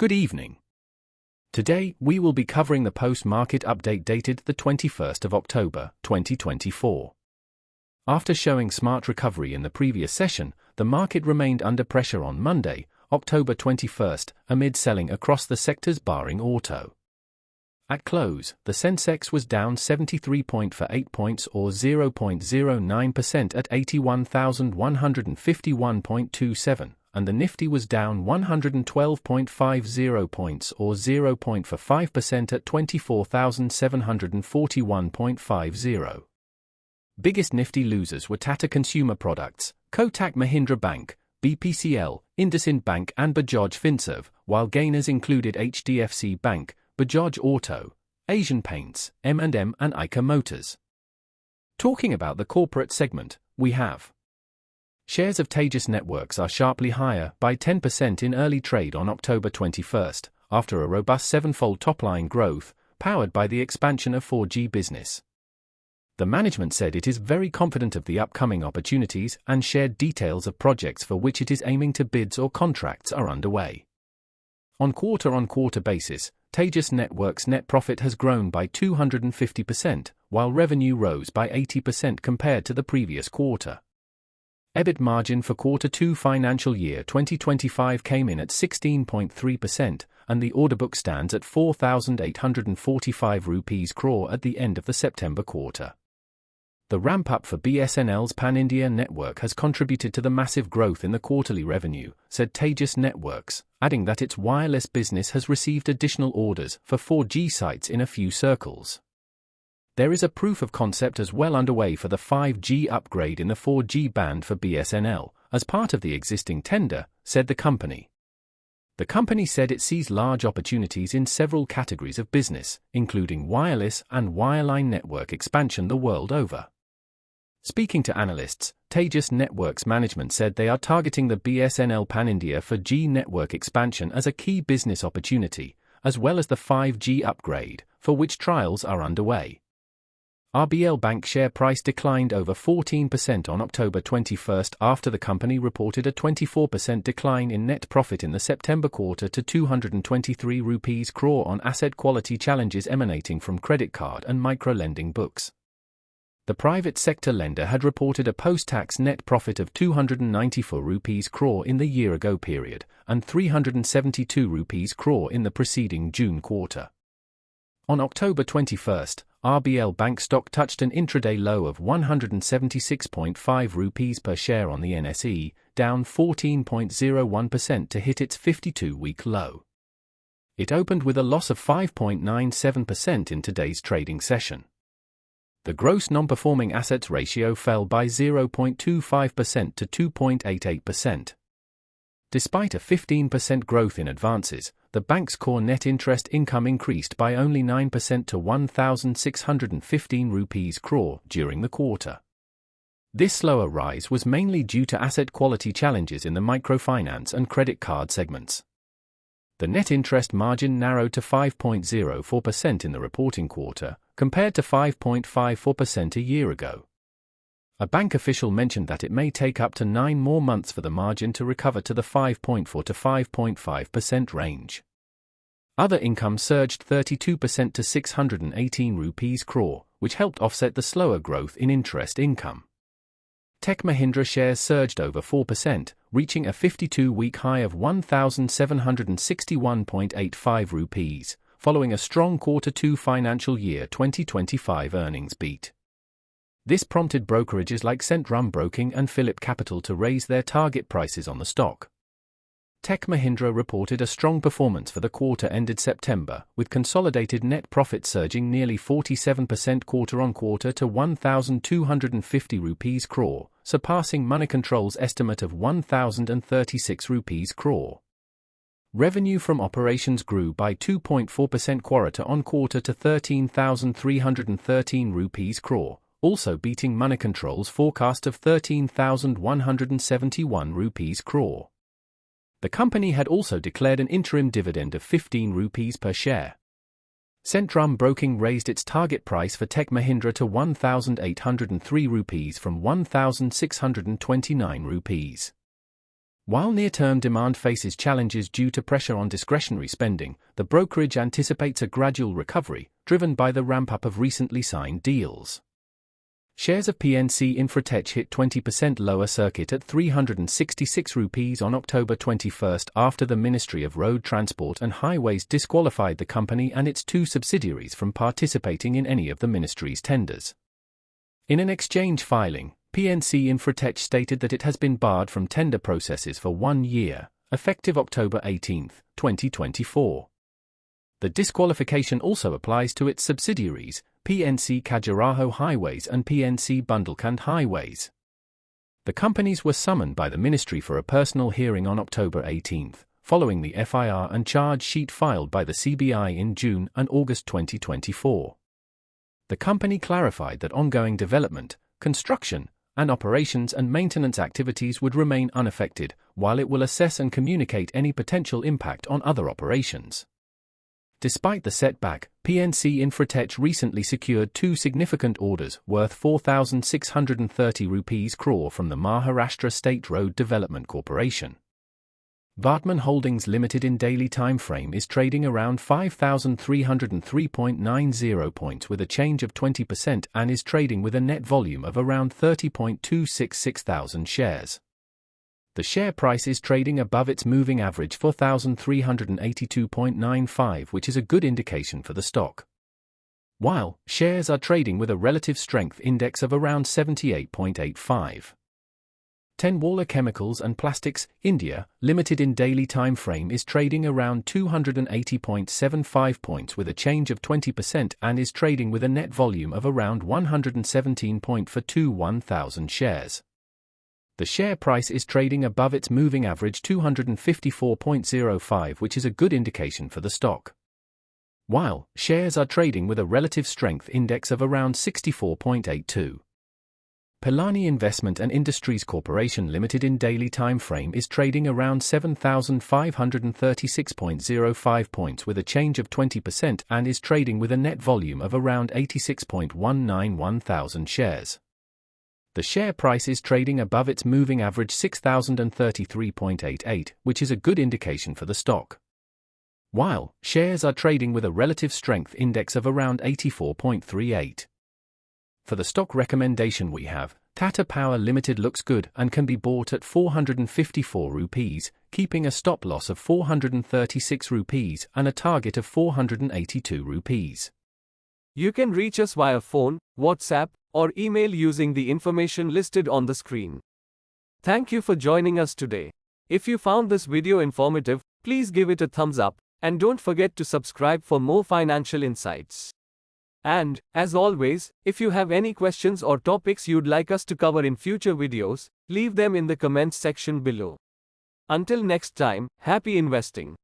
Good evening. Today, we will be covering the post-market update dated the 21st of October, 2024. After showing smart recovery in the previous session, the market remained under pressure on Monday, October 21st, amid selling across the sectors barring auto. At close, the Sensex was down 73.48 points or 0.09% at 81,151.27, and the Nifty was down 112.50 points or 0.45% at 24,741.50. Biggest Nifty losers were Tata Consumer Products, Kotak Mahindra Bank, BPCL, IndusInd Bank and Bajaj Finserv, while gainers included HDFC Bank, Bajaj Auto, Asian Paints, M&M and Eicher Motors. Talking about the corporate segment, we have shares of TEJAS networks are sharply higher by 10% in early trade on October 21st, after a robust seven-fold top-line growth, powered by the expansion of 4G business. The management said it is very confident of the upcoming opportunities and shared details of projects for which it is aiming to bids or contracts are underway. On quarter-on-quarter basis, TEJAS Networks' net profit has grown by 250%, while revenue rose by 80% compared to the previous quarter. EBIT margin for Q2 financial year 2025 came in at 16.3%, and the order book stands at 4,845 rupees crore at the end of the September quarter. The ramp-up for BSNL's Pan-India network has contributed to the massive growth in the quarterly revenue, said TEJAS Networks, adding that its wireless business has received additional orders for 4G sites in a few circles. There is a proof of concept as well underway for the 5G upgrade in the 4G band for BSNL, as part of the existing tender, said the company. The company said it sees large opportunities in several categories of business, including wireless and wireline network expansion the world over. Speaking to analysts, TEJAS Networks management said they are targeting the BSNL Pan-India 4G network expansion as a key business opportunity, as well as the 5G upgrade, for which trials are underway. RBL Bank share price declined over 14% on October 21st after the company reported a 24% decline in net profit in the September quarter to 223 rupees crore on asset quality challenges emanating from credit card and micro-lending books. The private sector lender had reported a post-tax net profit of 294 rupees crore in the year-ago period, and 372 rupees crore in the preceding June quarter. On October 21st, RBL Bank stock touched an intraday low of 176.5 rupees per share on the NSE, down 14.01% to hit its 52-week low. It opened with a loss of 5.97% in today's trading session. The gross non-performing assets ratio fell by 0.25% to 2.88%. Despite a 15% growth in advances, the bank's core net interest income increased by only 9% to 1,615 rupees crore during the quarter. This slower rise was mainly due to asset quality challenges in the microfinance and credit card segments. The net interest margin narrowed to 5.04% in the reporting quarter, compared to 5.54% a year ago. A bank official mentioned that it may take up to 9 more months for the margin to recover to the 5.4 to 5.5% range. Other income surged 32% to 618 rupees crore, which helped offset the slower growth in interest income. Tech Mahindra shares surged over 4%, reaching a 52-week high of 1,761.85 rupees, following a strong Q2 financial year 2025 earnings beat. This prompted brokerages like Centrum Broking and Phillip Capital to raise their target prices on the stock. Tech Mahindra reported a strong performance for the quarter ended September, with consolidated net profit surging nearly 47% quarter-on-quarter to 1,250 rupees crore, surpassing Moneycontrol's estimate of 1,036 rupees crore. Revenue from operations grew by 2.4% quarter-on-quarter to 13,313 rupees crore, also beating Moneycontrol's forecast of 13,171 rupees crore. The company had also declared an interim dividend of 15 rupees per share. Centrum Broking raised its target price for Tech Mahindra to 1,803 rupees from 1,629 rupees. While near-term demand faces challenges due to pressure on discretionary spending, the brokerage anticipates a gradual recovery, driven by the ramp-up of recently signed deals. Shares of PNC INFRATECH hit 20% lower circuit at 366 rupees on October 21 after the Ministry of Road Transport and Highways disqualified the company and its two subsidiaries from participating in any of the ministry's tenders. In an exchange filing, PNC INFRATECH stated that it has been barred from tender processes for 1 year, effective October 18, 2024. The disqualification also applies to its subsidiaries, PNC Khajuraho Highways and PNC Bundelkhand Highways. The companies were summoned by the ministry for a personal hearing on October 18, following the FIR and charge sheet filed by the CBI in June and August 2024. The company clarified that ongoing development, construction, and operations and maintenance activities would remain unaffected, while it will assess and communicate any potential impact on other operations. Despite the setback, PNC INFRATECH recently secured two significant orders worth 4,630 rupees crore from the Maharashtra State Road Development Corporation. Vartman Holdings Limited in daily time frame is trading around 5,303.90 points with a change of 20% and is trading with a net volume of around 30.266 thousand shares. The share price is trading above its moving average 4,382.95, which is a good indication for the stock. While shares are trading with a relative strength index of around 78.85. Tenwala Chemicals and Plastics, India, Limited in daily time frame is trading around 280.75 points with a change of 20% and is trading with a net volume of around 117.41 thousand shares. The share price is trading above its moving average 254.05, which is a good indication for the stock. While shares are trading with a relative strength index of around 64.82. Pilani Investment and Industries Corporation Limited in daily time frame is trading around 7,536.05 points with a change of 20% and is trading with a net volume of around 86.191 thousand shares. The share price is trading above its moving average 6,033.88, which is a good indication for the stock. While shares are trading with a relative strength index of around 84.38. For the stock recommendation we have, Tata Power Limited looks good and can be bought at 454 rupees, keeping a stop loss of 436 rupees and a target of 482 rupees. You can reach us via phone, WhatsApp, or email using the information listed on the screen. Thank you for joining us today. If you found this video informative, please give it a thumbs up, and don't forget to subscribe for more financial insights. And, as always, if you have any questions or topics you'd like us to cover in future videos, leave them in the comments section below. Until next time, happy investing.